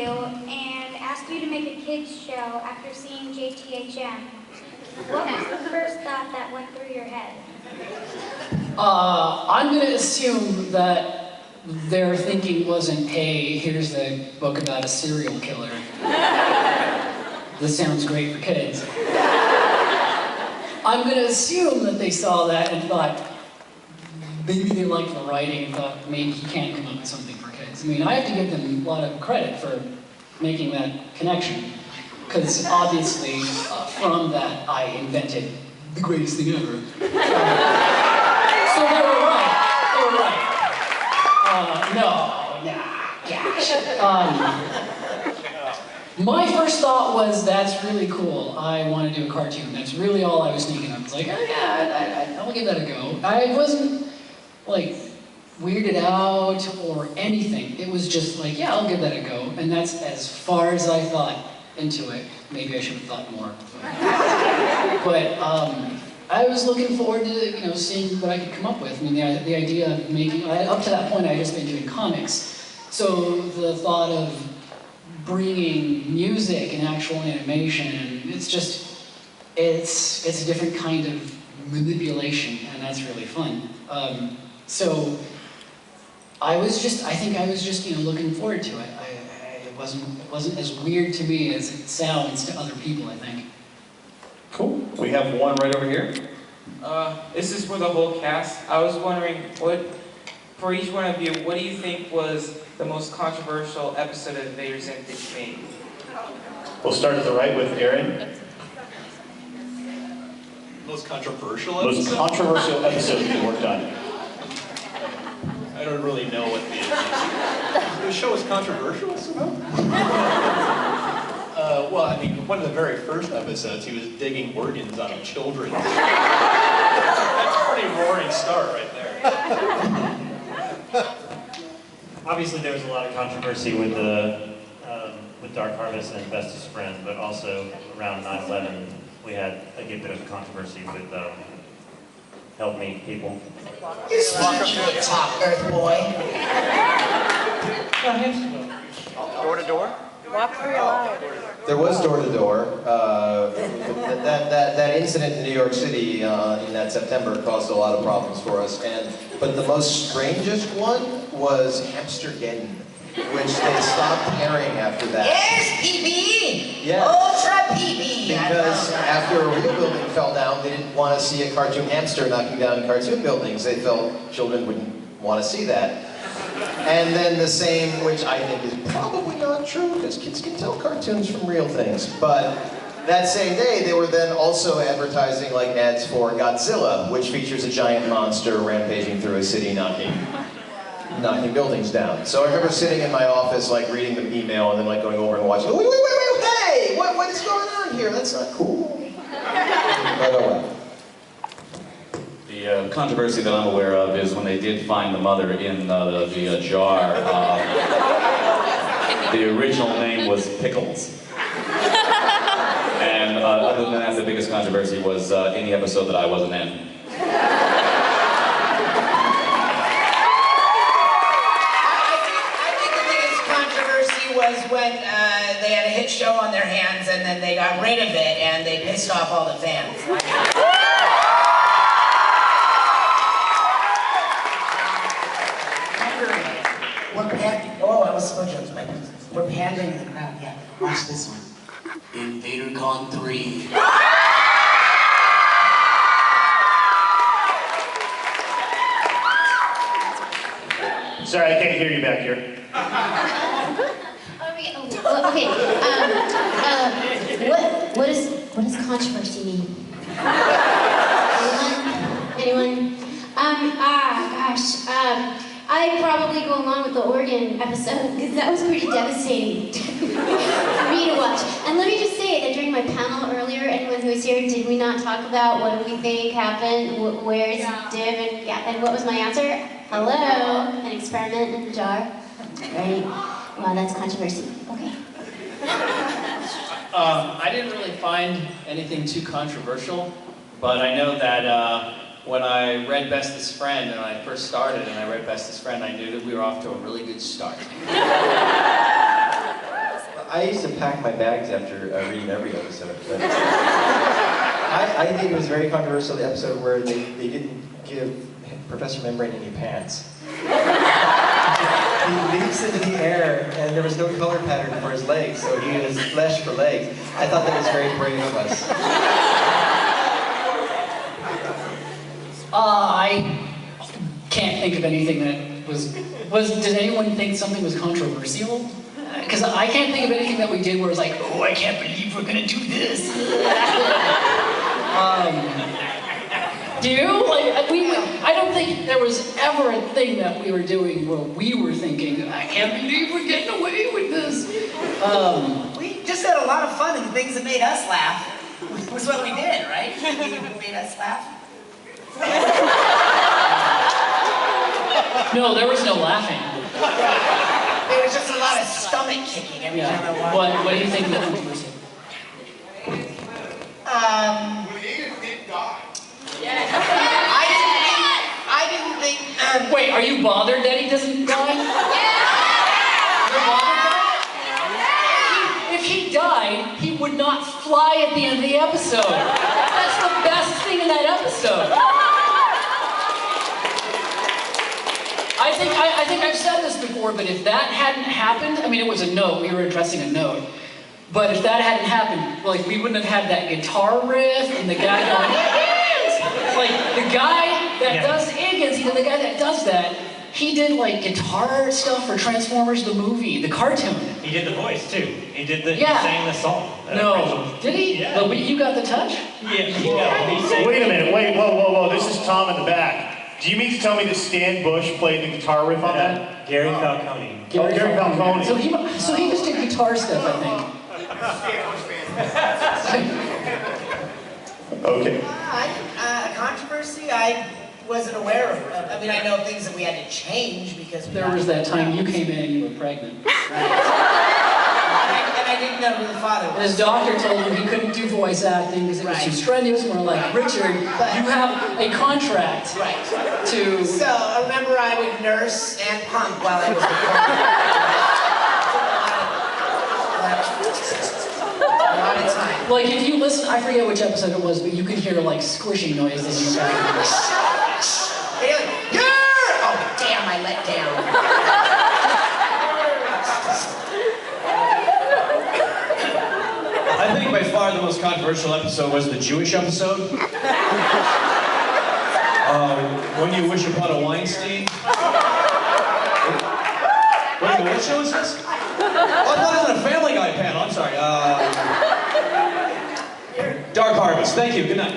you and ask you to make a kids show after seeing JTHM, what was the first thought that went through your head? I'm going to assume that their thinking wasn't, hey, here's a book about a serial killer. This sounds great for kids. I'm going to assume that they saw that and thought, maybe they liked the writing and thought, maybe he can't come up with something for kids. I mean, I have to give them a lot of credit for making that connection. Because obviously, from that, I invented the greatest thing ever. So they were right. They were right. Gosh. My first thought was, that's really cool. I want to do a cartoon. That's really all I was thinking. I was like, oh yeah, I'll give that a go. I wasn't, like, weirded out or anything. It was just like, yeah, I'll give that a go. And that's as far as I thought into it. Maybe I should have thought more. But I was looking forward to, seeing what I could come up with. I mean, the idea of making, up to that point, I had just been doing comics. So the thought of bringing music and actual animation, it's a different kind of manipulation, and that's really fun. So I think I was just, looking forward to it. It wasn't as weird to me as it sounds to other people, I think. Cool. We have one right over here. This is for the whole cast. I was wondering, for each one of you, what do you think was the most controversial episode of Invadercon that you made? We'll start at the right with Aaron. Most controversial episode? Most controversial episode you worked on. I don't really know what the show is controversial somehow? Well, I mean, one of the very first episodes, he was digging organs out of children. That's a pretty roaring start right there. Obviously, there was a lot of controversy with Dark Harvest and Bestest Friend, but also around 9/11, we had a good bit of controversy with Help Me people. You speak to the top, Earth boy. Door to door? Walk through your life. There was door-to-door. That incident in New York City in that September caused a lot of problems for us. But the most strangest one was Hamstergeddon, which they stopped airing after that. Yes, PB! Yeah. Ultra PB! Because after a real building fell down, they didn't want to see a cartoon hamster knocking down cartoon buildings. They felt children wouldn't want to see that. And then the same, which I think is probably not true, because kids can tell cartoons from real things, but that same day, they were then also advertising like ads for Godzilla, which features a giant monster rampaging through a city knocking buildings down. So I remember sitting in my office, like reading the email and then like going over and watching, wait, hey, what is going on here? That's not cool. But oh well. The controversy that I'm aware of is when they did find the mother in the jar. The original name was Pickles. And other than that, the biggest controversy was any episode that I wasn't in. I think the biggest controversy was when they had a hit show on their hands and then they got rid of it and they pissed off all the fans. Oh, I was so judged by this. We're pandering to the crowd, yeah. Watch this one. Invadercon 3. Sorry, I can't hear you back here. Okay. What does controversy mean? Anyone? Gosh. I'd probably go along with the organ episode because that was pretty devastating for me to watch. And let me just say that during my panel earlier, anyone who was here, did we not talk about what do we think happened? Where's Div? And what was my answer? Hello, an experiment in the jar. Right? Wow, that's controversy. Okay. I didn't really find anything too controversial, but I know that when I read Bestest Friend and I first started and I read Bestest Friend, I knew that we were off to a really good start. I used to pack my bags after reading every episode. But I think it was very controversial, the episode where they didn't give Professor Membrane any pants. He leaps into the air, and there was no color pattern for his legs, so he was flesh for legs. I thought that was very brave of us. I can't think of anything that was. Did anyone think something was controversial? Because I can't think of anything that we did where it's like, oh, I can't believe we're gonna do this. Do you? Like, I don't think there was ever a thing that we were doing where we were thinking, I can't believe we're getting away with this. We just had a lot of fun, and the things that made us laugh was what we did, right? We made us laugh. No, there was no laughing. There was just a lot of stomach kicking every time I walked. What do you think of the controversy? I didn't think. Wait, are you bothered that he doesn't die? You're bothered that? If he died, he would not fly at the end of the episode. That's the best thing in that episode. I think I've said this before, but if that hadn't happened, I mean, it was a note. We were addressing a note. But if that hadn't happened, like, we wouldn't have had that guitar riff and the guy going, Higgins! Like, the guy that does Higgins, the guy that does that, he did, like, guitar stuff for Transformers the movie, the cartoon. He did the voice, too. He sang the song. No. Did he? Yeah. But you got the touch? Yeah, he sang. Wait a minute, whoa. This is Tom in the back. Do you mean to tell me that Stan Bush played the guitar riff on that? Gary Falcone. Gary Falcone. So he just did guitar stuff, I think. Okay. A controversy I wasn't aware of. I mean, I know things that we had to change because There was that time you came in and you were pregnant. And I didn't know who the father And was. his doctor told him he couldn't do voice acting because it was too strenuous. And we're like, Richard, you have a contract to... So, I remember I would nurse and pump while I was recording. A lot of time. Like, if you listen, I forget which episode it was, but you could hear, like, squishing noises in your background. Oh, damn, I let down. I think by far the most controversial episode was the Jewish episode. When you wish upon a Weinstein. Wait, what show is this? Oh, I thought it was a Family Guy panel. I'm sorry. Dark Harvest. Thank you. Good night.